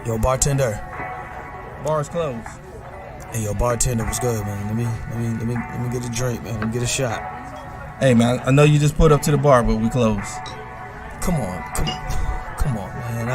Yo, bartender. Bar's closed. Hey, yo, bartender, what's good, man? Let me get a drink, man. Let me get a shot. Hey, man, I know you just put up to the bar, but we closed. Come on, man.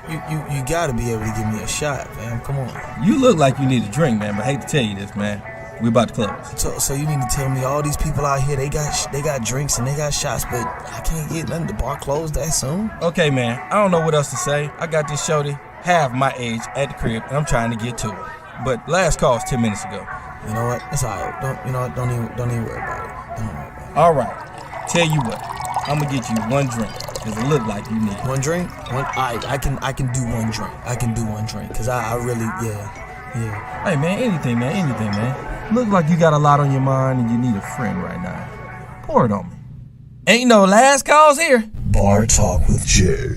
You gotta be able to give me a shot, man. Come on. You look like you need a drink, man, but I hate to tell you this, man. We about to close. So you need to tell me all these people out here, they got drinks and they got shots, but I can't get nothing. The bar closed that soon? Okay, man, I don't know what else to say. I got this shorty half my age at the crib, and I'm trying to get to it. But last call was 10 minutes ago. You know what? It's alright. Don't even worry about it. Don't worry about it. All right. Tell you what, I'm gonna get you one drink, cause it look like you need it. One drink? I can do one drink. I can do one drink, cause I really, yeah. Hey, man, anything, man. Look like you got a lot on your mind and you need a friend right now. Pour it on me. Ain't no last calls here. Bar Talk with Jay.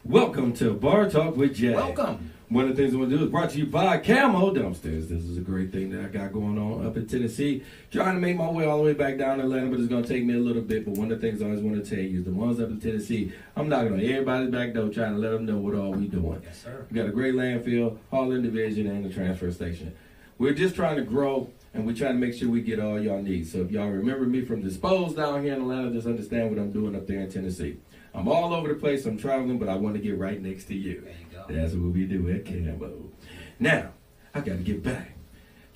Welcome to Bar Talk with Jay. Welcome. One of the things I want to do is brought to you by Camo Dumpsters. This is a great thing that I got going on up in Tennessee. Trying to make my way all the way back down to Atlanta, but it's going to take me a little bit. But one of the things I always want to tell you is the ones up in Tennessee, I'm knocking on everybody's back door trying to let them know what all we doing. Yes, sir. We got a great landfill, hauling division, and the transfer station. We're just trying to grow, and we're trying to make sure we get all y'all needs. So if y'all remember me from Disposed down here in Atlanta, just understand what I'm doing up there in Tennessee. I'm all over the place. I'm traveling, but I want to get right next to you. There you go. That's what we do at Camo. Now, I got to get back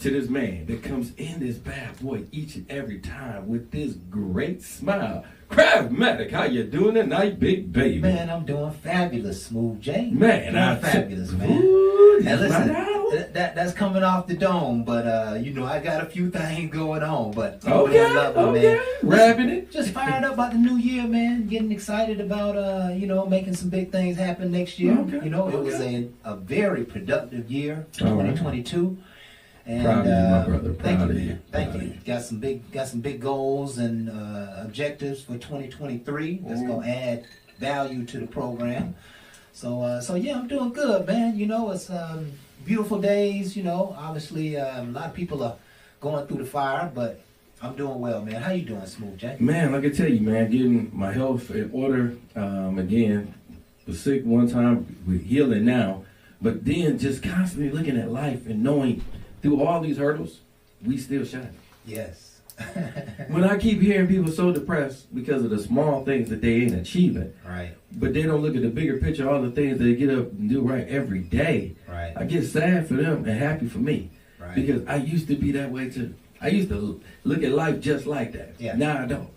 to this man that comes in this bad boy each and every time with this great smile. Craftmatic, how you doing tonight, big baby? Man, I'm doing fabulous, Smooth J. Man, I'm fabulous, man. Ooh, Now listen, right that's coming off the dome, but I got a few things going on, but Okay, man. wrapping it. Just fired up about the new year, man. Getting excited about making some big things happen next year. Okay, It was a very productive year, All right. 2022. And Proud of you, my brother. thank Proud you, of you. man. Thank Proud you. of you. Got some big goals and objectives for 2023. That's gonna add value to the program. So yeah, I'm doing good, man. It's beautiful days. Obviously a lot of people are going through the fire, but I'm doing well, man. How you doing, Smooth J? Man, like I tell you, man, getting my health in order. Again, was sick one time, we're healing now. But then just constantly looking at life and knowing through all these hurdles, we still shine. Yes. When I keep hearing people so depressed because of the small things that they ain't achieving, Right. but they don't look at the bigger picture, all the things they get up and do right every day, Right. I get sad for them and happy for me. Right. Because I used to be that way too. I used to look at life just like that. Yeah. Now I don't.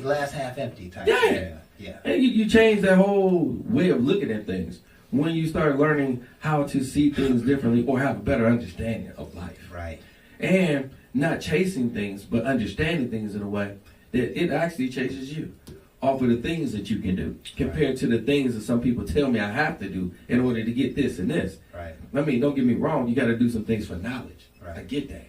Glass half empty type. Yeah. Yeah. And you change that whole way of looking at things when you start learning how to see things differently or have a better understanding of life. Right. And not chasing things, but understanding things in a way that it actually chases you off of the things that you can do compared to the things that some people tell me I have to do in order to get this and this. Right. I mean, don't get me wrong, you got to do some things for knowledge. Right. I get that.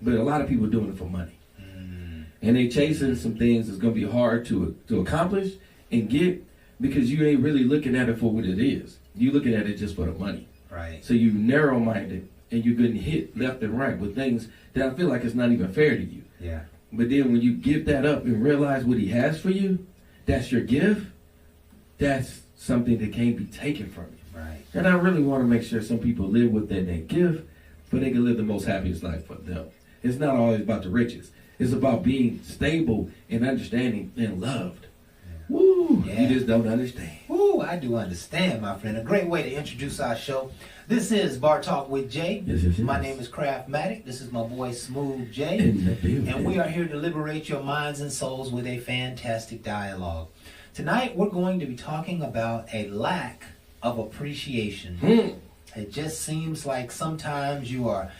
But a lot of people are doing it for money. Mm. And they chasing some things that's going to be hard to accomplish and get because you ain't really looking at it for what it is. You looking at it just for the money. Right. So you narrow-minded and you're getting hit left and right with things that I feel like it's not even fair to you. Yeah. But then when you give that up and realize what he has for you, that's your gift, that's something that can't be taken from you. Right. And I really want to make sure some people live within their gift, but they can live the most happiest life for them. It's not always about the riches. It's about being stable and understanding and loved. Yeah. Woo! Yeah. You just don't understand. Ooh, I do understand, my friend. A great way to introduce our show. This is Bar Talk with Jay. Yes. My name is Craftmatic. This is my boy Smooth J. In the building. And we are here to liberate your minds and souls with a fantastic dialogue. Tonight, we're going to be talking about a lack of appreciation. It just seems like sometimes you are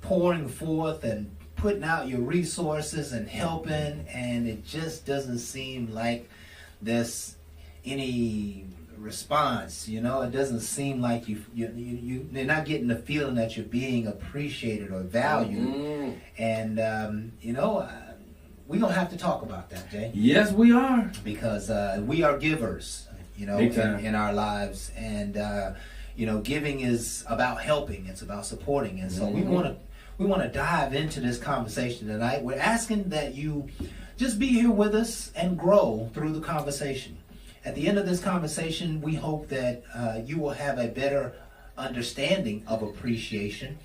pouring forth and putting out your resources and helping, and it just doesn't seem like there's any response. It doesn't seem like you're not getting the feeling that you're being appreciated or valued. And we're gonna have to talk about that, Jay, Yes, we are. because we are givers, Big time. in our lives, and giving is about helping. It's about supporting, and so we want to dive into this conversation tonight. We're asking that you just be here with us and grow through the conversation. At the end of this conversation, we hope that you will have a better understanding of appreciation,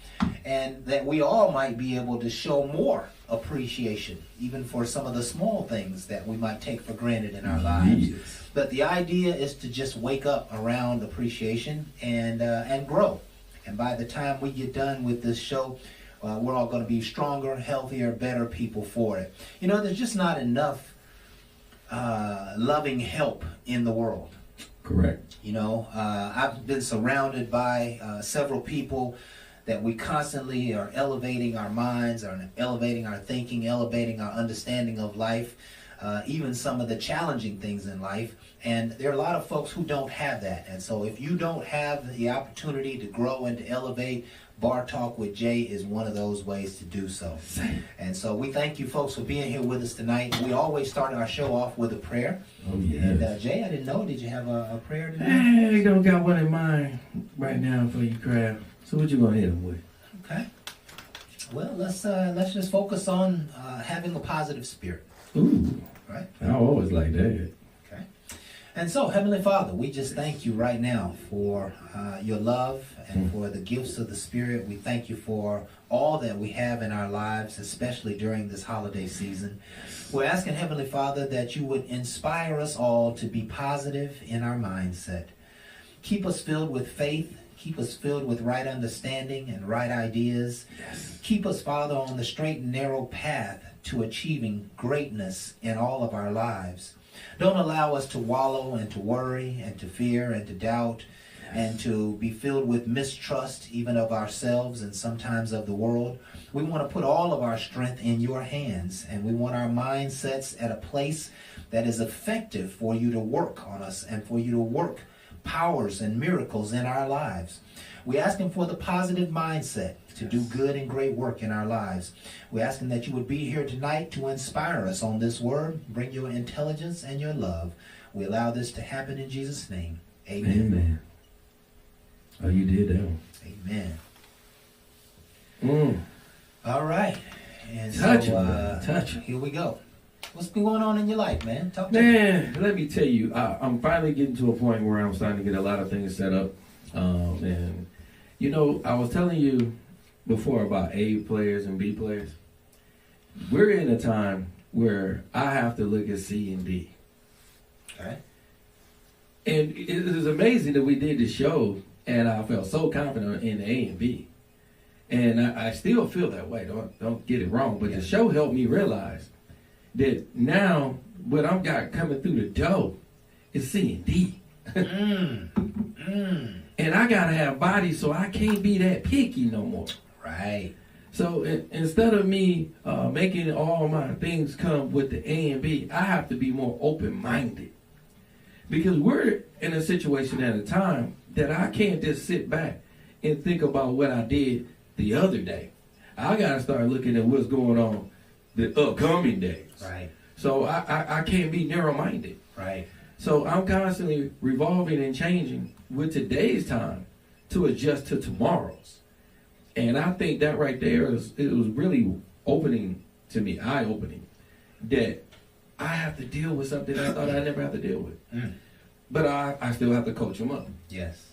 and that we all might be able to show more appreciation, even for some of the small things that we might take for granted in our lives. Yes. But the idea is to just wake up around appreciation and grow. And by the time we get done with this show, we're all going to be stronger, healthier, better people for it. You know, there's just not enough loving help in the world. Correct. You know, I've been surrounded by several people that we constantly are elevating our minds, are elevating our thinking, elevating our understanding of life, even some of the challenging things in life. And there are a lot of folks who don't have that. And so if you don't have the opportunity to grow and to elevate, Bar Talk with Jay is one of those ways to do so. And so we thank you folks for being here with us tonight. We always start our show off with a prayer. Oh, yeah. And Jay, I didn't know, did you have a prayer tonight? I don't got one in mind right now for you, Crab. So what you gonna hit him with? Okay. Well, let's just focus on having a positive spirit. Ooh. Right. I always like that. Okay. And so, Heavenly Father, we just thank you right now for your love and for the gifts of the Spirit. We thank you for all that we have in our lives, especially during this holiday season. We're asking, Heavenly Father, that you would inspire us all to be positive in our mindset. Keep us filled with faith. Keep us filled with right understanding and right ideas. Yes. Keep us, Father, on the straight and narrow path to achieving greatness in all of our lives. Don't allow us to wallow and to worry and to fear and to doubt and to be filled with mistrust even of ourselves and sometimes of the world. We want to put all of our strength in your hands, and we want our mindsets at a place that is effective for you to work on us and for you to work powers and miracles in our lives. We ask him for the positive mindset to do good and great work in our lives. We ask him that you would be here tonight to inspire us on this word, bring your intelligence and your love. We allow this to happen in Jesus' name. Amen. Amen. Oh, you did that one. Amen. All right. And Touch so, it, touch it. here we go. What's been going on in your life, man? Talk to me. Man, let me tell you, I'm finally getting to a point where I'm starting to get a lot of things set up. And, you know, I was telling you before about A players and B players. We're in a time where I have to look at C and D. Okay. And it is amazing that we did the show, and I felt so confident in A and B. And I still feel that way. Don't get it wrong. But the show helped me realize that now what I've got coming through the door is C and D. And I gotta have bodies, so I can't be that picky no more. Right. So instead of me making all my things come with the A and B, I have to be more open-minded. Because we're in a situation at a time that I can't just sit back and think about what I did the other day. I gotta start looking at what's going on the upcoming days. Right. So I can't be narrow-minded. Right. So I'm constantly revolving and changing with today's time to adjust to tomorrow's. And I think that right there it was really opening to me, eye-opening, that I have to deal with something I thought I'd never have to deal with. But I still have to coach them up. Yes.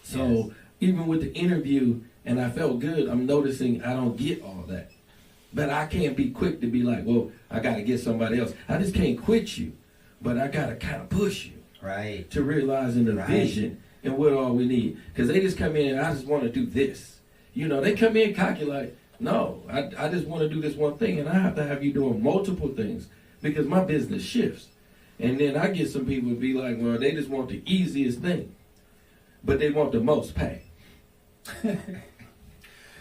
So even with the interview, and I felt good, I'm noticing I don't get all that. But I can't be quick to be like, well, I got to get somebody else. I just can't quit you, but I got to kind of push you. Right. To realizing the vision and what all we need. Because they just come in and I just want to do this. You know, they come in cocky like, no, I just want to do this one thing, and I have to have you doing multiple things because my business shifts. And then I get some people to be like, well, they just want the easiest thing, but they want the most pay.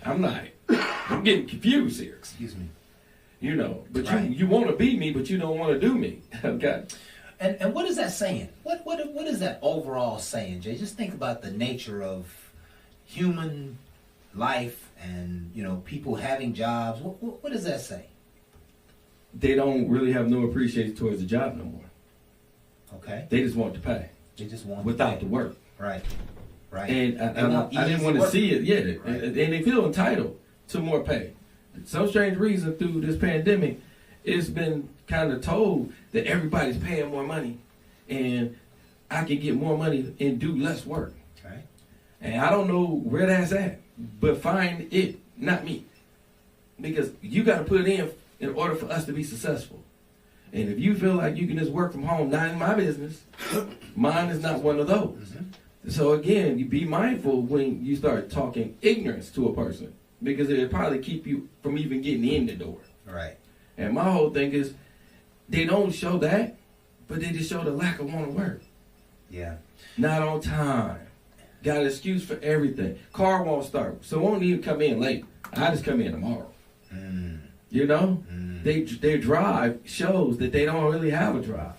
I'm getting confused here. Excuse me. You know, but you want to be me, but you don't want to do me. Okay. And what is that saying? What is that overall saying, Jay? Just think about the nature of human life and, you know, people having jobs. What does that say? They don't really have no appreciation towards the job no more. Okay. They just want to pay. They just want without the work. Right. Right. And I didn't want to see it yet. Right. And they feel entitled to more pay. Some strange reason through this pandemic, it's been kind of told that everybody's paying more money and I can get more money and do less work. Right. And I don't know where that's at, but find it, not me. Because you got to put it in order for us to be successful. And if you feel like you can just work from home, not in my business, mine is not one of those. Mm-hmm. So again, you be mindful when you start talking ignorance to a person, because it'll probably keep you from even getting in the door. Right. And my whole thing is, they don't show that, but they just show the lack of want to work. Yeah. Not on time. Got an excuse for everything. Car won't start, so won't even come in late. I just come in tomorrow. You know, their drive shows that they don't really have a drive.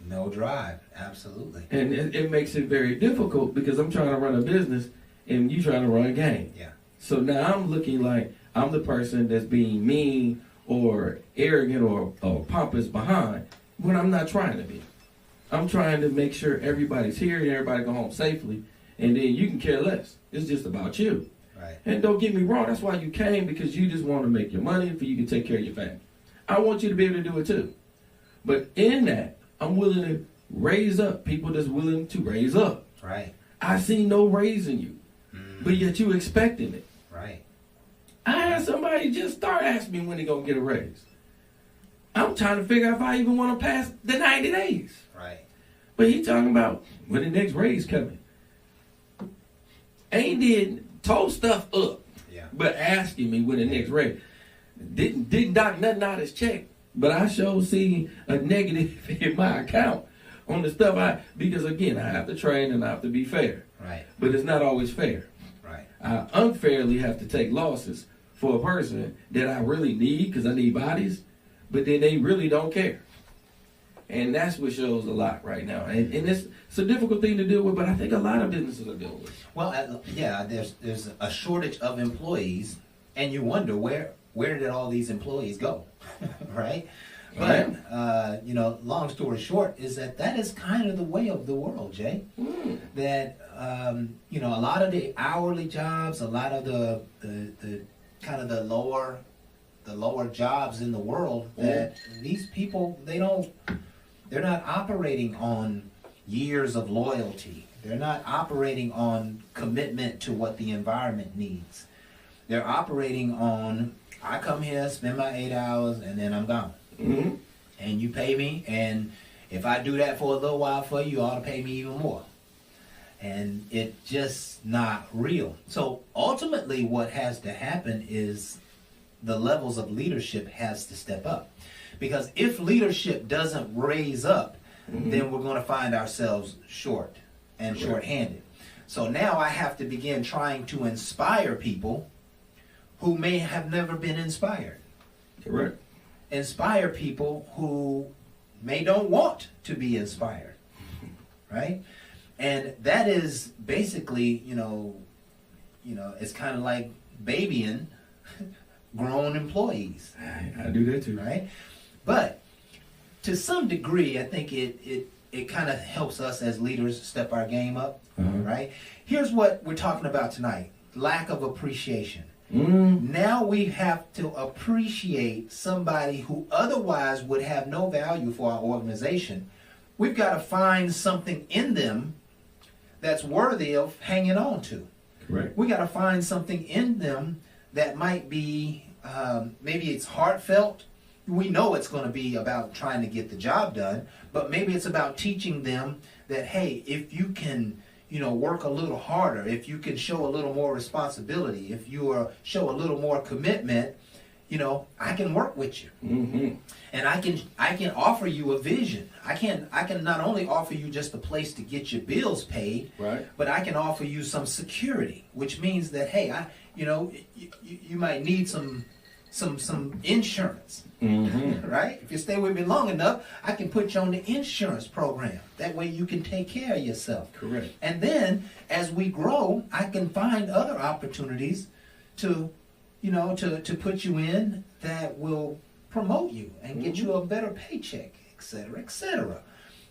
No drive, absolutely. And it makes it very difficult, because I'm trying to run a business and you trying to run a game. Yeah. So now I'm looking like I'm the person that's being mean or arrogant or pompous behind, when I'm not trying to be. I'm trying to make sure everybody's here and everybody go home safely, and then you can care less. It's just about you. Right. And don't get me wrong, that's why you came, because you just want to make your money so you can take care of your family. I want you to be able to do it too. But in that, I'm willing to raise up people that's willing to raise up. Right. I see no raise in you, but yet you expecting it. Right. I had somebody just start asking me when they gonna get a raise. I'm trying to figure out if I even want to pass the 90 days. Right. But he talking about when the next raise coming. Ain't told stuff up, Yeah. but asking me when the next raise. Didn't dock nothing out his check, but I sure see a negative in my account on the stuff because again, I have to train and I have to be fair. Right. But it's not always fair. Right. I unfairly have to take losses for a person that I really need, because I need bodies, but then they really don't care. And that's what shows a lot right now. And it's a difficult thing to deal with, but I think a lot of businesses are dealing with it. Well, yeah, there's a shortage of employees, and you wonder where did all these employees go, right? But long story short is that is kind of the way of the world, Jay. That a lot of the hourly jobs, a lot of the kind of the lower jobs in the world, that these people they're not operating on years of loyalty. They're not operating on commitment to what the environment needs. They're operating on, I come here, spend my 8 hours, and then I'm gone. Mm-hmm. And you pay me, and if I do that for a little while for you, you ought to pay me even more. And it's just not real. So ultimately what has to happen is the levels of leadership has to step up. Because if leadership doesn't raise up, then we're going to find ourselves short and short-handed. So now I have to begin trying to inspire people who may have never been inspired. Correct. Inspire people who don't want to be inspired, right? And that is basically, it's kind of like babying grown employees. I do that too. Right? But to some degree, I think it kind of helps us as leaders step our game up, right? Here's what we're talking about tonight: lack of appreciation. Now we have to appreciate somebody who otherwise would have no value for our organization. We've got to find something in them that's worthy of hanging on to. Correct. We got to find something in them that might be, maybe it's heartfelt. We know it's going to be about trying to get the job done, but maybe it's about teaching them that, hey, if you can, work a little harder, if you can show a little more responsibility, if you show a little more commitment, I can work with you. Mm-hmm. And I can offer you a vision. I can not only offer you just a place to get your bills paid, right, but I can offer you some security, which means that, hey, you might need some insurance, right? If you stay with me long enough, I can put you on the insurance program. That way you can take care of yourself. Correct. And then as we grow, I can find other opportunities to put you in that will promote you and get you a better paycheck, et cetera, et cetera.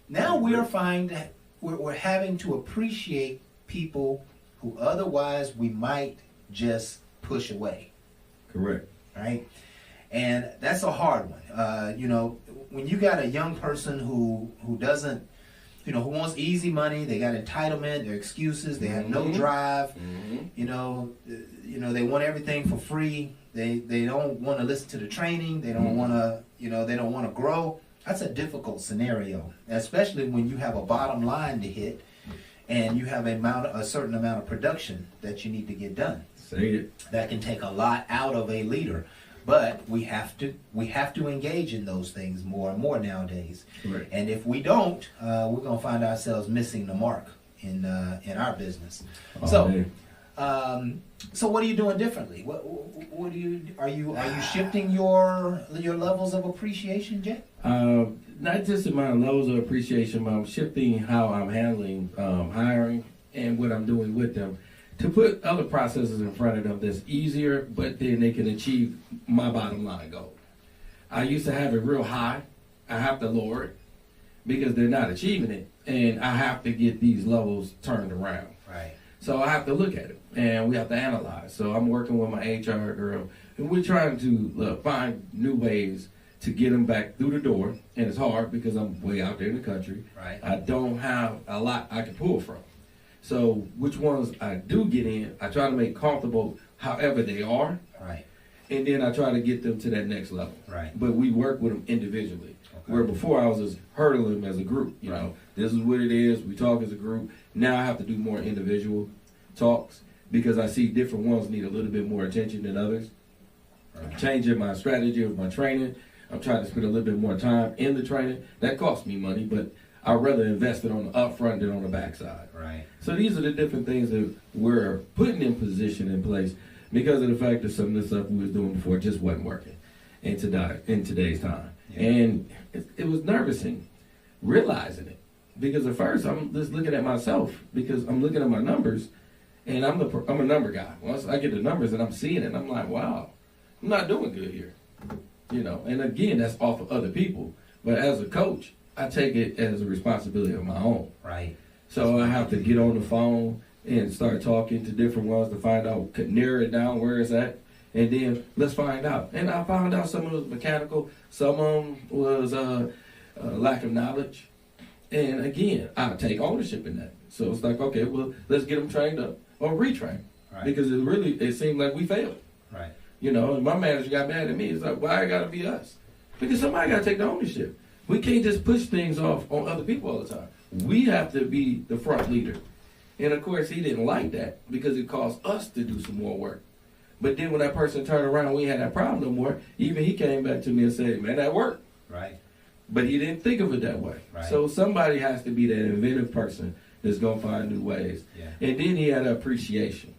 Now we're having to appreciate people who otherwise we might just push away. Correct. Right? And that's a hard one. When you got a young person who doesn't who wants easy money. They got entitlement, their excuses, they have no drive. You know, they want everything for free. They don't want to listen to the training. They don't want to, they don't want to grow. That's a difficult scenario, especially when you have a bottom line to hit and you have a certain amount of production that you need to get done. Say it. That can take a lot out of a leader. But we have to engage in those things more and more nowadays. Right. And if we don't, we're gonna find ourselves missing the mark in our business. So what are you doing differently? What are you shifting your levels of appreciation, Jay? Not just in my levels of appreciation, but I'm shifting how I'm handling hiring and what I'm doing with them, to put other processes in front of them that's easier, but then they can achieve my bottom line goal. I used to have it real high. I have to lower it because they're not achieving it, and I have to get these levels turned around. Right. So I have to look at it, and we have to analyze. So I'm working with my HR girl, and we're trying to find new ways to get them back through the door, and it's hard because I'm way out there in the country. Right. I don't have a lot I can pull from. So which ones I do get in, I try to make comfortable however they are. Right. And then I try to get them to that next level. Right. But we work with them individually. Okay. Where before I was just hurdling them as a group. You know, this is what it is. We talk as a group. Now I have to do more individual talks because I see different ones need a little bit more attention than others. Right. I'm changing my strategy of my training. I'm trying to spend a little bit more time in the training. That costs me money, but I'd rather invest it on the upfront than on the backside. Right. So these are the different things that we're putting in position in place because of the fact that some of the stuff we was doing before just wasn't working in today's time. Yeah. And it was nervousing realizing it because at first I'm just looking at myself because I'm looking at my numbers and I'm a number guy. Once I get the numbers and I'm seeing it, I'm like, wow, I'm not doing good here. And again, that's off of other people. But as a coach, I take it as a responsibility of my own. Right. So I have to get on the phone and start talking to different ones to find out, narrow it down where it's at, and then let's find out. And I found out some of it was mechanical, some of them was lack of knowledge. And again, I take ownership in that. So it's like, okay, well, let's get them trained up or retrain. Right. Because it seemed like we failed. Right. And my manager got mad at me. It's like, why it got to be us? Because somebody got to take the ownership. We can't just push things off on other people all the time. We have to be the front leader. And of course, he didn't like that because it caused us to do some more work. But then when that person turned around, we had that problem no more. Even he came back to me and said, man, that worked. Right. But he didn't think of it that way. Right. So somebody has to be that inventive person that's going to find new ways. Yeah. And then he had an appreciation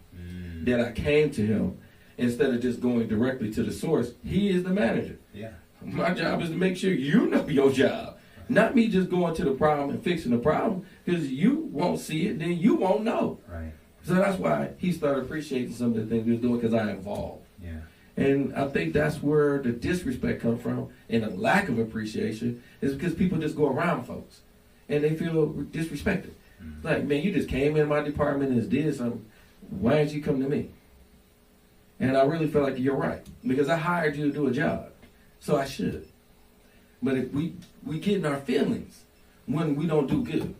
that I came to him instead of just going directly to the source. He is the manager. Yeah. My job is to make sure you know your job. Not me just going to the problem and fixing the problem, because you won't see it, then you won't know. Right. So that's why he started appreciating some of the things we was doing, because I involved. Yeah. And I think that's where the disrespect comes from, and the lack of appreciation is because people just go around folks, and they feel disrespected. Mm-hmm. Like, man, you just came in my department and did something. Why didn't you come to me? And I really feel like you're right, because I hired you to do a job, so I should. But if we get in our feelings when we don't do good,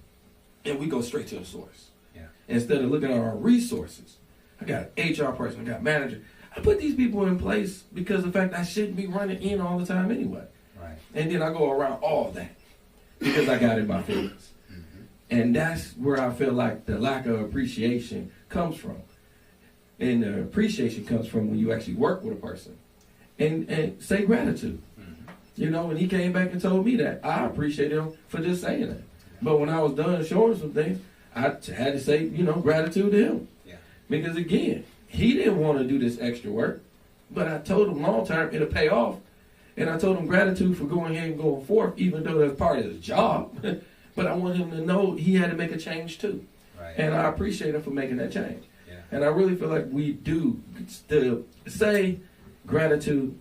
and we go straight to the source. Yeah. Instead of looking at our resources. I got an HR person, I got a manager. I put these people in place because of the fact I shouldn't be running in all the time anyway. Right. And then I go around all that because I got in my feelings. Mm-hmm. And that's where I feel like the lack of appreciation comes from. And the appreciation comes from when you actually work with a person and say gratitude. And he came back and told me that. I appreciate him for just saying that. But when I was done showing some things, I had to say, gratitude to him. Yeah. Because again, he didn't want to do this extra work, but I told him long term it'll pay off. And I told him gratitude for going ahead and going forth, even though that's part of his job. But I want him to know he had to make a change too. Right. And I appreciate him for making that change. Yeah. And I really feel like we do to say gratitude,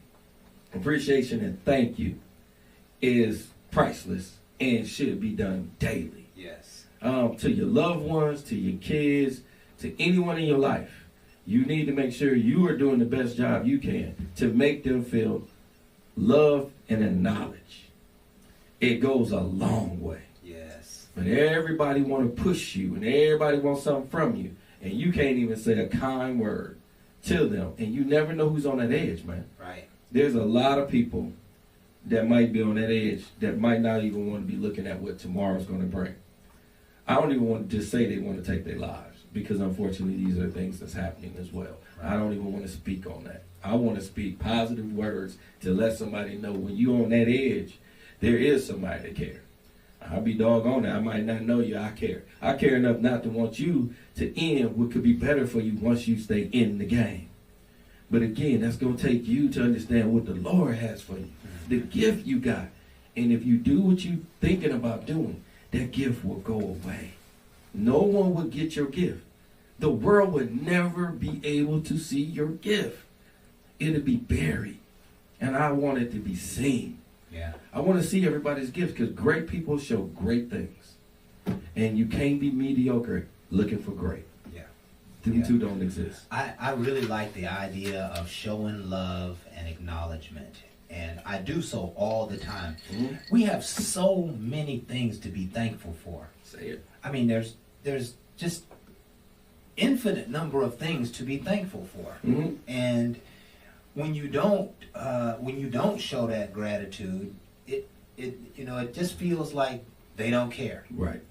appreciation, and thank you is priceless and should be done daily. Yes. To your loved ones, to your kids, to anyone in your life. You need to make sure you are doing the best job you can to make them feel loved and acknowledged. It goes a long way. Yes. But everybody want to push you, and everybody wants something from you, and you can't even say a kind word to them, and you never know who's on that edge, man. Right. There's a lot of people that might be on that edge that might not even want to be looking at what tomorrow's going to bring. I don't even want to just say they want to take their lives, because unfortunately these are things that's happening as well. I don't even want to speak on that. I want to speak positive words to let somebody know when you're on that edge, there is somebody that cares. I'll be doggone it. I might not know you. I care. I care enough not to want you to end what could be better for you once you stay in the game. But again, that's going to take you to understand what the Lord has for you, the gift you got. And if you do what you're thinking about doing, that gift will go away. No one will get your gift. The world would never be able to see your gift. It'll be buried. And I want it to be seen. Yeah. I want to see everybody's gifts, because great people show great things. And you can't be mediocre looking for great. Yeah. Them two don't exist. I really like the idea of showing love and acknowledgement. And I do so all the time. Mm-hmm. We have so many things to be thankful for. Say it. I mean, there's just infinite number of things to be thankful for. Mm-hmm. And when you don't show that gratitude, it just feels like they don't care. Right.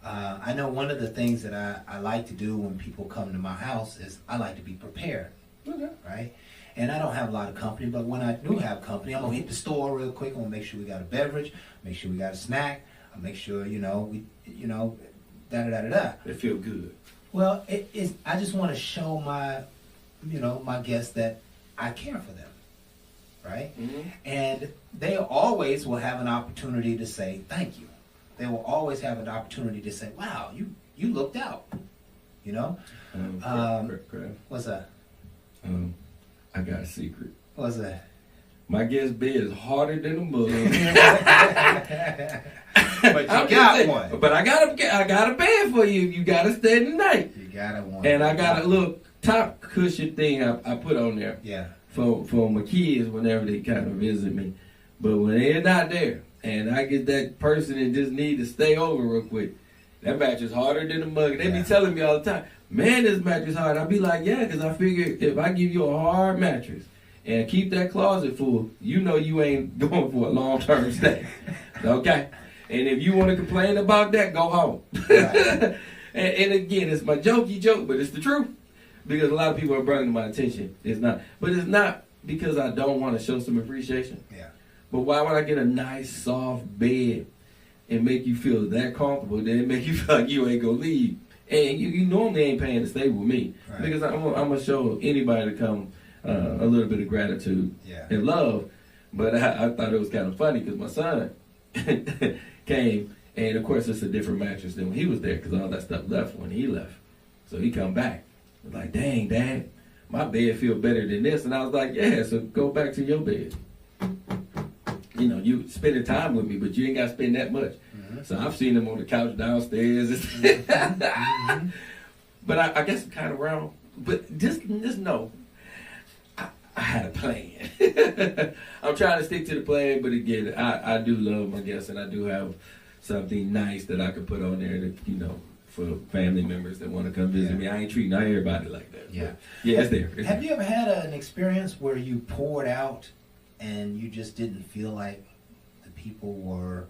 I know one of the things that I like to do when people come to my house is I like to be prepared. Okay. Right? And I don't have a lot of company, but when I do have company, I'm gonna hit the store real quick. I'm gonna make sure we got a beverage, make sure we got a snack. I'll make sure we da da da da da. They feel good. Well, I just want to show my guests that I care for them, right? Mm-hmm. And they always will have an opportunity to say thank you. They will always have an opportunity to say, "Wow, you looked out." What's that? I got a secret. What's that? My guest bed is harder than a mug. But you got one. But I got a bed for you if you got to stay tonight. You got one. And I got a little top cushion thing I put on there. Yeah. For my kids whenever they kind of visit me. But when they're not there, and I get that person that just need to stay over real quick, that mattress harder than a mug. They be telling me all the time, "Man, this mattress hard." I be like, "Yeah, because I figure if I give you a hard mattress and keep that closet full, you ain't going for a long-term stay." Okay? And if you want to complain about that, go home. Right. and again, it's my jokey joke, but it's the truth. Because a lot of people are bringing to my attention. It's not because I don't want to show some appreciation. Yeah. But why would I get a nice, soft bed and make you feel that comfortable, then make you feel like you ain't gonna leave? And you normally ain't paying to stay with me. Right. Because I'm gonna show anybody to come a little bit of gratitude and love. But I thought it was kind of funny because my son came, and of course it's a different mattress than when he was there, because all that stuff left when he left. So he come back. I was like, "Dang, Dad, my bed feel better than this." And I was like, "Yeah, so go back to your bed. You spending time with me, but you ain't got to spend that much." Mm-hmm. So I've seen him on the couch downstairs. Mm-hmm. But I guess I'm kind of wrong. But just know, I had a plan. I'm trying to stick to the plan, but again, I do love my guests, and I do have something nice that I could put on there that, for family members that want to come visit me. I ain't treating everybody like that. Yeah. Yeah, it's there. Have you ever had an experience where you poured out and you just didn't feel like the people were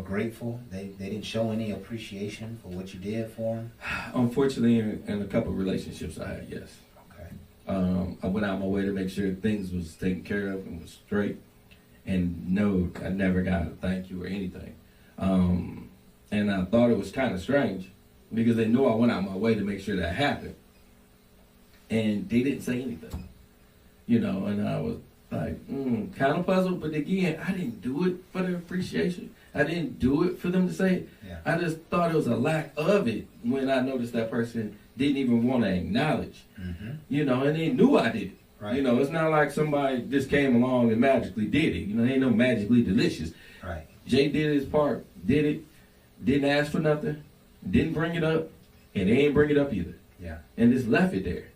grateful? They didn't show any appreciation for what you did for them? Unfortunately, in a couple of relationships I had, yes. Okay. I went out my way to make sure things was taken care of and was straight. And no, I never got a thank you or anything. And I thought it was kind of strange because they knew I went out my way to make sure that happened. And they didn't say anything. And I was like, kind of puzzled. But again, I didn't do it for the appreciation. I didn't do it for them to say it. Yeah. I just thought it was a lack of it when I noticed that person didn't even want to acknowledge. Mm-hmm. And they knew I did it. Right. It's not like somebody just came along and magically did it. They ain't no magically delicious. Right. Jay did his part, did it, didn't ask for nothing, didn't bring it up, and they ain't bring it up either. Yeah. And just left it there.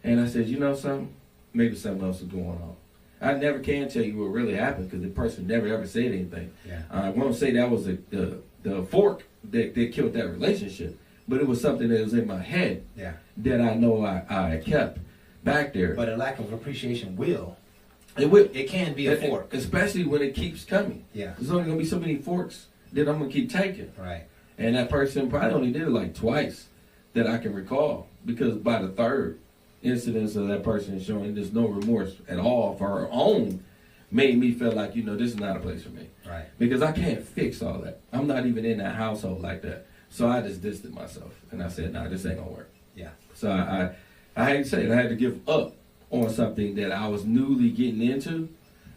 And I said, something? Maybe something else is going on. I never can tell you what really happened because the person never ever said anything. Yeah. I won't say that was the fork that killed that relationship, but it was something that was in my head Yeah. that I know I kept back there. But a lack of appreciation will. It It can be a fork. especially when it keeps coming. Yeah. There's only gonna be so many forks that I'm gonna keep taking. Right. And that person probably only did it like twice that I can recall, because by the third incidence of that person showing there's no remorse at all for her own made me feel like, this is not a place for me. Right. Because I can't fix all that. I'm not even in that household like that. So I just distanced myself and I said, nah, this ain't gonna work. Yeah. So I hate to say it, I had to give up on something that I was newly getting into,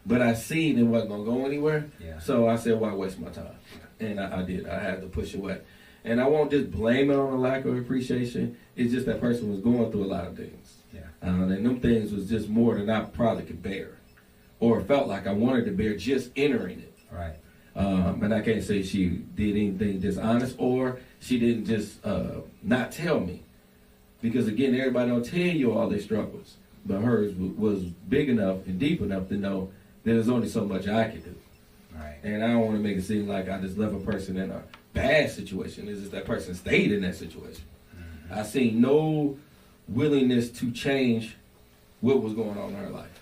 but I seen it wasn't gonna go anywhere. Yeah. So I said, why waste my time? And I did. I had to push away. And I won't just blame it on a lack of appreciation. It's just that person was going through a lot of things. Yeah. And them things was just more than I probably could bear, or felt like I wanted to bear just entering it. Right. And I can't say she did anything dishonest, or she didn't just not tell me. Because again, everybody don't tell you all their struggles. But hers was big enough and deep enough to know there's only so much I could do. Right. And I don't want to make it seem like I just left a person in a bad situation. It's just that person stayed in that situation. I seen no willingness to change what was going on in her life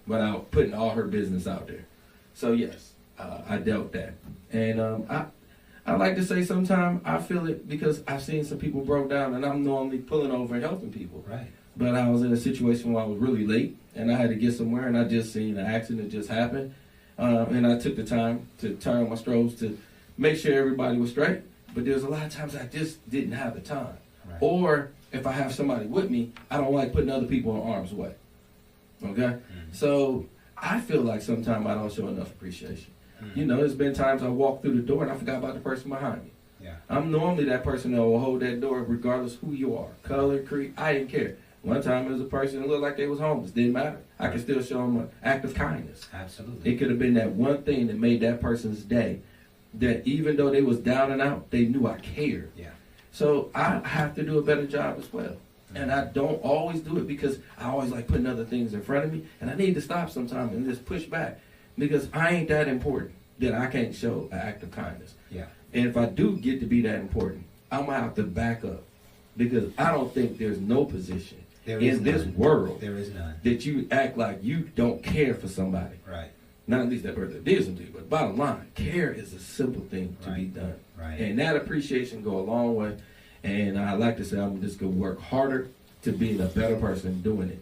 without putting all her business out there. So yes, I dealt that. And I like to say sometimes I feel it because I've seen some people broke down and I'm normally pulling over and helping people. Right. But I was in a situation where I was really late and I had to get somewhere and I just seen an accident just happen. And I took the time to turn my strobes to make sure everybody was straight. But there's a lot of times I just didn't have the time. Right. Or if I have somebody with me, I don't like putting other people in harm's way. Okay? So I feel like sometimes I don't show enough appreciation. There's been times I walk through the door and I forgot about the person behind me. Yeah. I'm normally that person that will hold that door regardless who you are. Color, creed, I didn't care. One time it was a person that looked like they was homeless. Didn't matter. I could still show them an act of kindness. Absolutely. It could have been that one thing that made that person's day, that even though they was down and out, they knew I cared. Yeah. So I have to do a better job as well. And I don't always do it because I always like putting other things in front of me. And I need to stop sometimes and just push back. Because I ain't that important that I can't show an act of kindness. Yeah. And if I do get to be that important, I'm going to have to back up. Because I don't think there's no position in this world There is none. that you act like you don't care for somebody. Right. Not at least that person did something to you, but bottom line, care is a simple thing to be done. Right. And that appreciation go a long way. And I like to say I'm just going to work harder to being a better person doing it.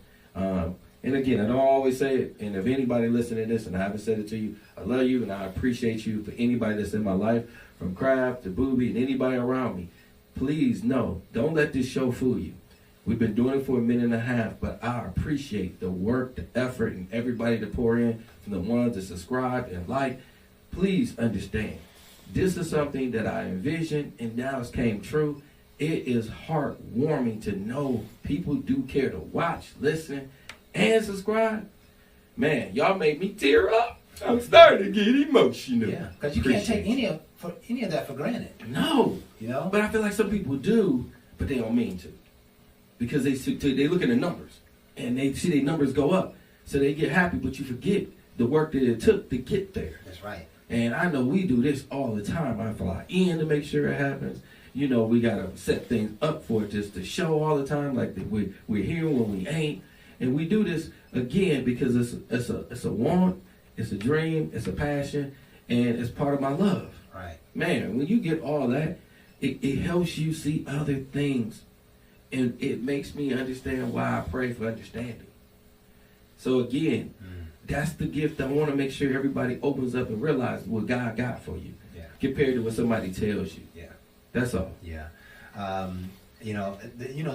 And again, I don't always say it. And if anybody listening to this and I haven't said it to you, I love you and I appreciate you. For anybody that's in my life, from Kraft to Booby and anybody around me, please know, don't let this show fool you. We've been doing it for a minute and a half, but I appreciate the work, the effort, and everybody to pour in, from the ones that subscribe and like. Please understand, this is something that I envisioned and now it's came true. It is heartwarming to know people do care to watch, listen, and subscribe. Man, y'all made me tear up. I'm starting to get emotional. Yeah, because you can't take any of that for granted. No. But But I feel like some people do, but they don't mean to. Because they look at the numbers, and they see their numbers go up. So they get happy, but you forget the work that it took to get there. that's right. And I know we do this all the time. I fly in to make sure it happens. We got to set things up for it just to show all the time, like that we're here when we ain't. And we do this, again, because it's a want, it's a dream, it's a passion, and it's part of my love. Right. Man, when you get all that, it helps you see other things. And it makes me understand why I pray for understanding. So again, that's the gift I want to make sure everybody opens up and realizes what God got for you. Yeah. Compared to what somebody tells you. Yeah. That's all. Yeah. The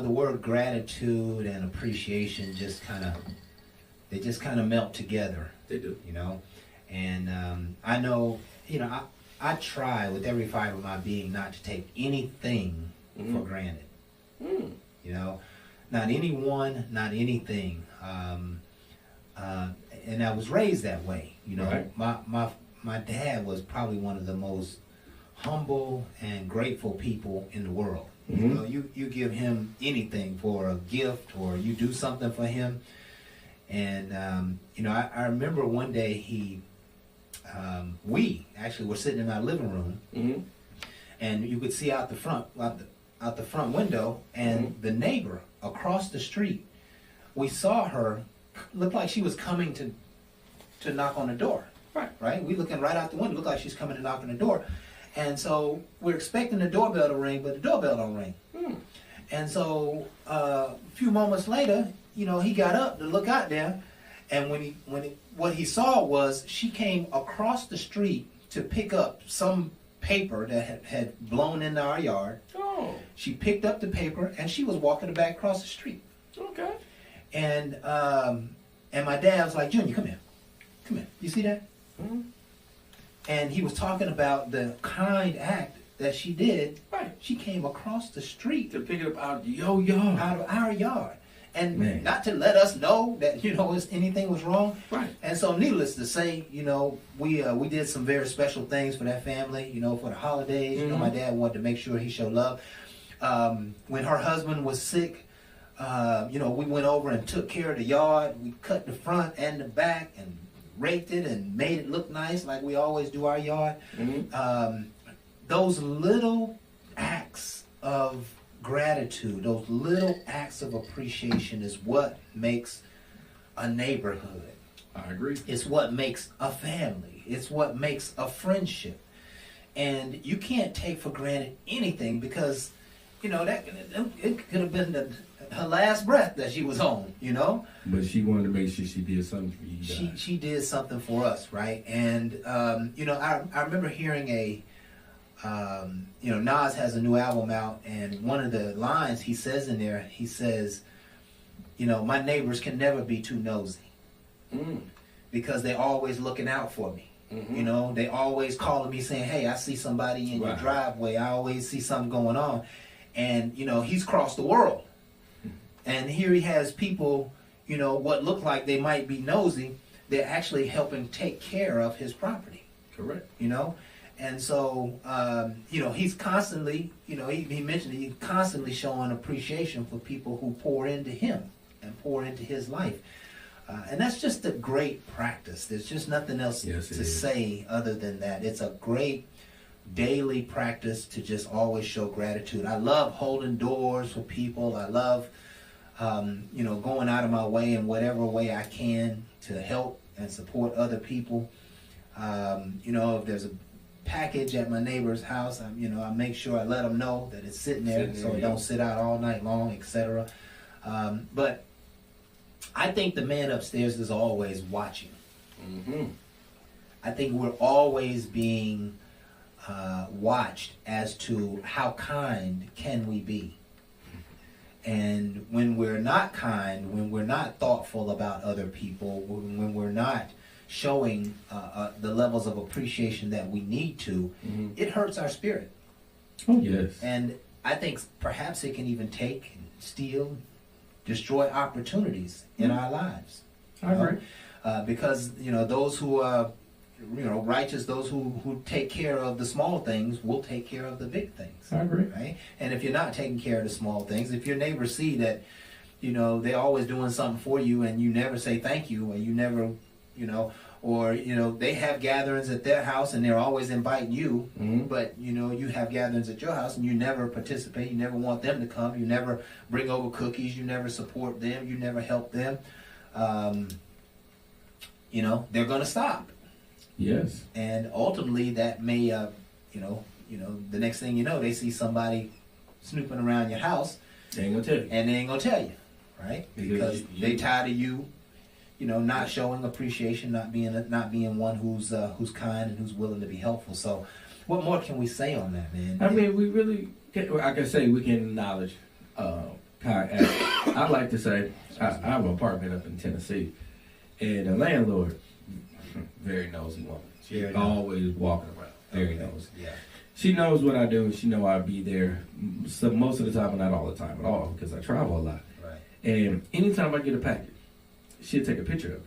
word gratitude and appreciation just kind of melt together. They do. And I know, I try with every fiber of my being not to take anything for granted. Not anyone, not anything. And I was raised that way. Right. My dad was probably one of the most humble and grateful people in the world. You give him anything for a gift or you do something for him, And I remember one day we actually were sitting in our living room, Mm-hmm. and you could see out the front window, and the neighbor across the street, we saw her, looked like she was coming to knock on the door. Right? We looking right out the window, looked like she's coming to knock on the door. And so we're expecting the doorbell to ring, but the doorbell don't ring. And so a few moments later, he got up to look out there, and what he saw was she came across the street to pick up some paper that had blown into our yard. Oh, She picked up the paper and she was walking back across the street. okay. And my dad was like, Junior, come here. You see that? Mm-hmm. And he was talking about the kind act that she did. Right. She came across the street To pick it up out your yard. out of our yard. And Man. not to let us know that, anything was wrong. Right. And so needless to say, we did some very special things for that family, for the holidays. Mm-hmm. My dad wanted to make sure he showed love. When her husband was sick, we went over and took care of the yard. We cut the front and the back and raked it and made it look nice like we always do our yard. Mm-hmm. Those little acts of gratitude, those little acts of appreciation is what makes a neighborhood. I agree. It's what makes a family. It's what makes a friendship. And you can't take for granted anything because, that it could have been her last breath that she was on, But she wanted to make sure she did something for you guys. She did something for us, right? And I remember hearing Nas has a new album out, and one of the lines he says in there, he says, my neighbors can never be too nosy because they're always looking out for me. Mm-hmm. They always calling me saying, hey, I see somebody in your driveway. I always see something going on. And, he's crossed the world. And here he has people, what look like they might be nosy, they're actually helping take care of his property. Correct. And so, he's constantly, he mentioned he's constantly showing appreciation for people who pour into him and pour into his life. And that's just a great practice. There's just nothing else to say other than that. It's a great daily practice to just always show gratitude. I love holding doors for people. I love, going out of my way in whatever way I can to help and support other people. If there's a package at my neighbor's house, I make sure I let them know that it's sitting there so it don't sit out all night long, etc. But I think the man upstairs is always watching. Mm-hmm. I think we're always being watched as to how kind can we be. And when we're not kind, when we're not thoughtful about other people, when we're not showing the levels of appreciation that we need to, it hurts our spirit. Oh, yes. And I think perhaps it can even take, steal, destroy opportunities in our lives. I agree. Because, those who are, righteous, those who take care of the small things will take care of the big things. I agree. Right? And if you're not taking care of the small things, if your neighbors see that, they're always doing something for you and you never say thank you, or you never, or, they have gatherings at their house and they're always inviting you, but, you have gatherings at your house and you never participate, you never want them to come, you never bring over cookies, you never support them, you never help them, they're going to stop. Yes. And ultimately that may, the next thing you know, they see somebody snooping around your house. They ain't gonna tell you. And they ain't gonna tell you, right? Because you- they tired of you, not showing appreciation, not being one who's kind and who's willing to be helpful. So, what more can we say on that, man? I mean, we really, I can say we can acknowledge kind acts. I like to say, I have an apartment up in Tennessee, and the landlord, very nosy woman. She's Very always walking around, very nosy. Yeah. She knows what I do. She know I'll be there most of the time, but not all the time at all, because I travel a lot. Right. And anytime I get a package, she'll take a picture of it.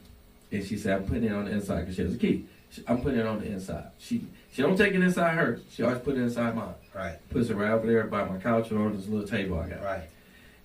And she said, I'm putting it on the inside, because she has a key. I'm putting it on the inside. She don't take it inside hers. She always put it inside mine. Right. Puts it right over there by my couch or on this little table I got. Right.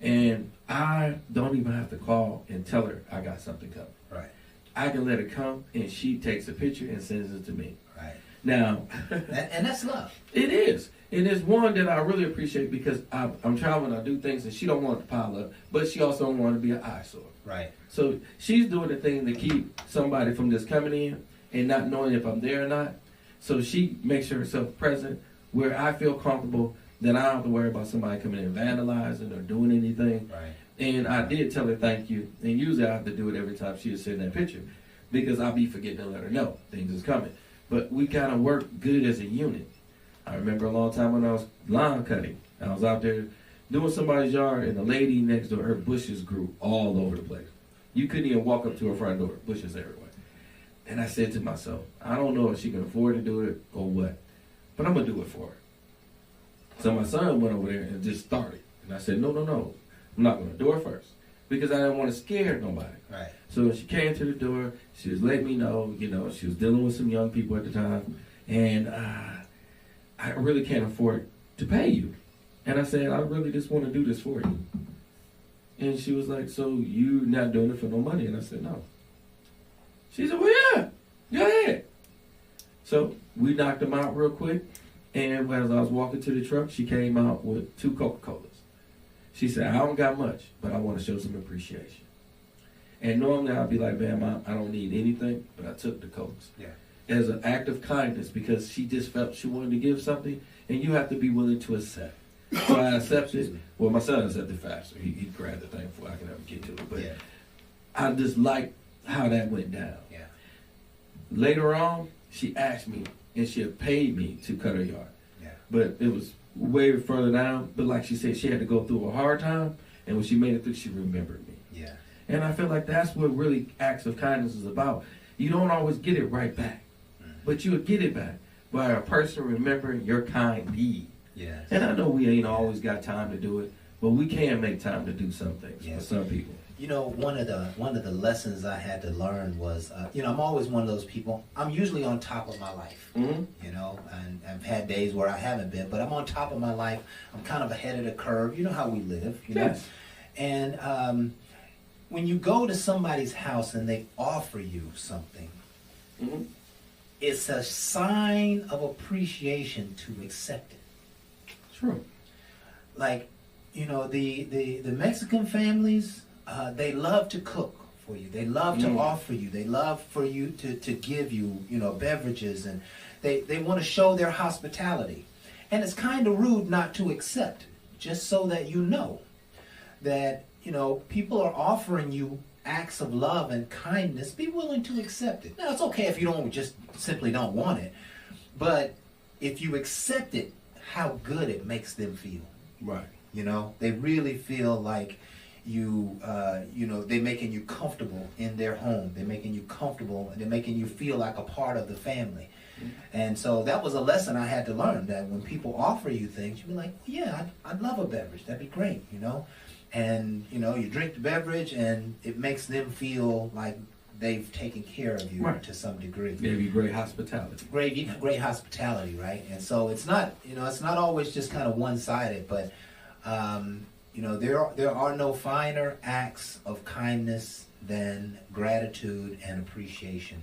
And I don't even have to call and tell her I got something coming. Right. I can let it come, and she takes a picture and sends it to me. Right. Now, And that's love. it is. And it's one that I really appreciate because I'm traveling, I do things, and she don't want it to pile up, but she also don't want to be an eyesore. Right. So she's doing the thing to keep somebody from just coming in and not knowing if I'm there or not. So she makes herself present where I feel comfortable that I don't have to worry about somebody coming in and vandalizing or doing anything. Right. And I did tell her thank you. And usually I have to do it every time she is sending that picture because I'll be forgetting to let her know things is coming. But we kind of work good as a unit. I remember a long time when I was lawn cutting. I was out there doing somebody's yard, and the lady next door, her bushes grew all over the place. You couldn't even walk up to her front door, bushes everywhere. And I said to myself, I don't know if she can afford to do it or what, but I'm going to do it for her. So my son went over there and just started. And I said, no. I'm not going to do it first because I didn't want to scare nobody. Right. So she came to the door. She was letting me know, she was dealing with some young people at the time. And I really can't afford to pay you. And I said, I really just want to do this for you. And she was like, so you not doing it for no money? And I said, no. She said, well, yeah, go ahead. So we knocked them out real quick. And as I was walking to the truck, she came out with 2 Coca-Colas. She said, I don't got much, but I want to show some appreciation. And normally I'd be like, man, I don't need anything, but I took the Cokes. Yeah. As an act of kindness because she just felt she wanted to give something, and you have to be willing to accept. So I accepted. Well, my son accepted faster. He grabbed the thing before I could ever get to it. But Yeah. I just liked how that went down. Yeah. Later on, she asked me, and she had paid me to cut her yard. Yeah. But it was way further down. But like she said, she had to go through a hard time, and when she made it through, she remembered me. Yeah. And I feel like that's what really acts of kindness is about. You don't always get it right back, but you'll get it back by a person remembering your kind deed. Yes. And I know we ain't always got time to do it, but we can make time to do some things Yes. for some people. One of the lessons I had to learn was, I'm always one of those people. I'm usually on top of my life, Mm-hmm. and I've had days where I haven't been, but I'm on top of my life. I'm kind of ahead of the curve. You know how we live, Yes. And when you go to somebody's house and they offer you something, Mm-hmm. it's a sign of appreciation to accept it. True. Like, the Mexican families, they love to cook for you. They love to offer you. They love for you to give you, beverages, and they want to show their hospitality. And it's kind of rude not to accept, just so that you know that, people are offering you acts of love and kindness. Be willing to accept it. Now, it's okay if you simply don't want it, but if you accept it, how good it makes them feel. Right. They really feel like they're making you comfortable in their home. They're making you comfortable, and they're making you feel like a part of the family. Mm-hmm. And so that was a lesson I had to learn, that when people offer you things, you be like, well, yeah, I'd love a beverage. That'd be great, And, you drink the beverage, and it makes them feel like they've taken care of you Right. to some degree. Gave you great hospitality. Great hospitality, right? And so it's not always just kind of one-sided, but there are no finer acts of kindness than gratitude and appreciation,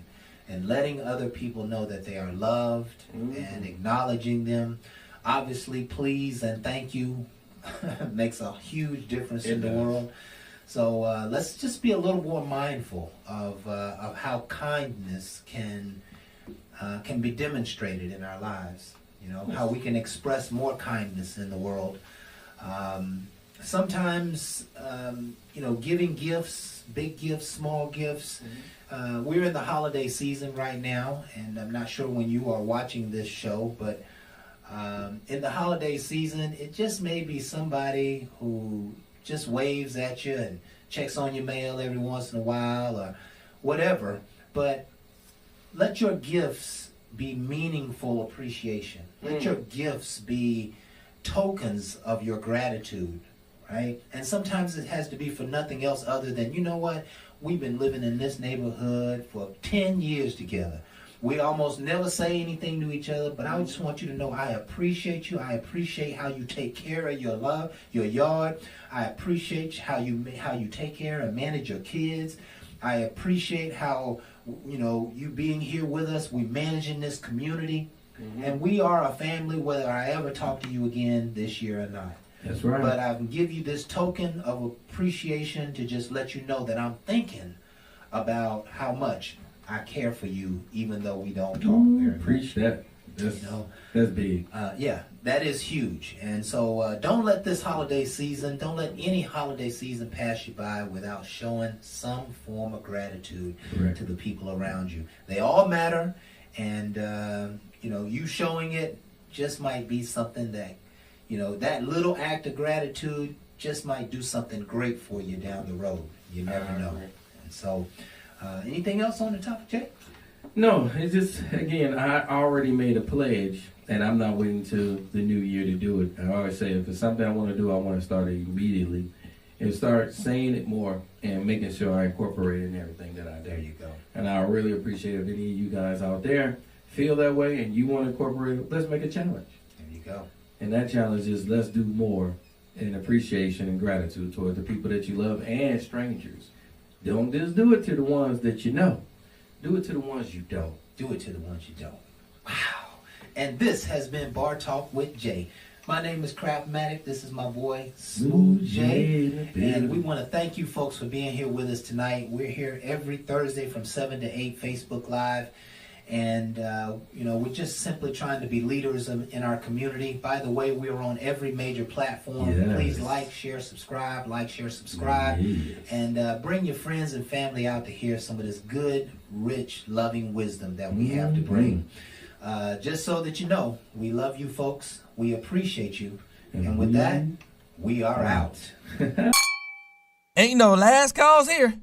and letting other people know that they are loved, Mm-hmm. and acknowledging them. Obviously, please and thank you makes a huge difference in the world. So let's just be a little more mindful of how kindness can be demonstrated in our lives. How we can express more kindness in the world. Sometimes, giving gifts, big gifts, small gifts. Mm-hmm. We're in the holiday season right now, and I'm not sure when you are watching this show, but in the holiday season, it just may be somebody who just waves at you and checks on your mail every once in a while or whatever. But let your gifts be meaningful appreciation. Let your gifts be tokens of your gratitude, right? And sometimes it has to be for nothing else other than, we've been living in this neighborhood for 10 years together. We almost never say anything to each other, but I just want you to know I appreciate you. I appreciate how you take care of your yard. I appreciate how you take care and manage your kids. I appreciate how, you being here with us. We managing this community. And we are a family, whether I ever talk to you again this year or not. That's right. But I can give you this token of appreciation to just let you know that I'm thinking about how much I care for you, even though we don't talk very much. Preach that. That's big. Yeah, that is huge. And so don't let this holiday season, don't let any holiday season pass you by without showing some form of gratitude to the people around you. They all matter, and you showing it just might be something that, that little act of gratitude just might do something great for you down the road. You never know. And so, anything else on the topic, Jay? No, it's just, again, I already made a pledge, and I'm not waiting till the new year to do it. I always say, if it's something I want to do, I want to start it immediately and start saying it more and making sure I incorporate it in everything that I do. There you go. And I really appreciate if any of you guys out there feel that way and you want to incorporate it, let's make a challenge. There you go. And that challenge is let's do more in appreciation and gratitude toward the people that you love and strangers. Don't just do it to the ones that you know. Do it to the ones you don't. Do it to the ones you don't. Wow. And this has been Bar Talk with Jay. My name is Craftmatic. This is my boy, Smooth Jay. And we want to thank you folks for being here with us tonight. We're here every Thursday from 7 to 8, Facebook Live. And, we're just simply trying to be leaders in our community. By the way, we're on every major platform. Yes. Please like, share, subscribe. Yes. And bring your friends and family out to hear some of this good, rich, loving wisdom that we have to bring. Just so that you know, we love you folks. We appreciate you. And with that, we are out. Ain't no last calls here.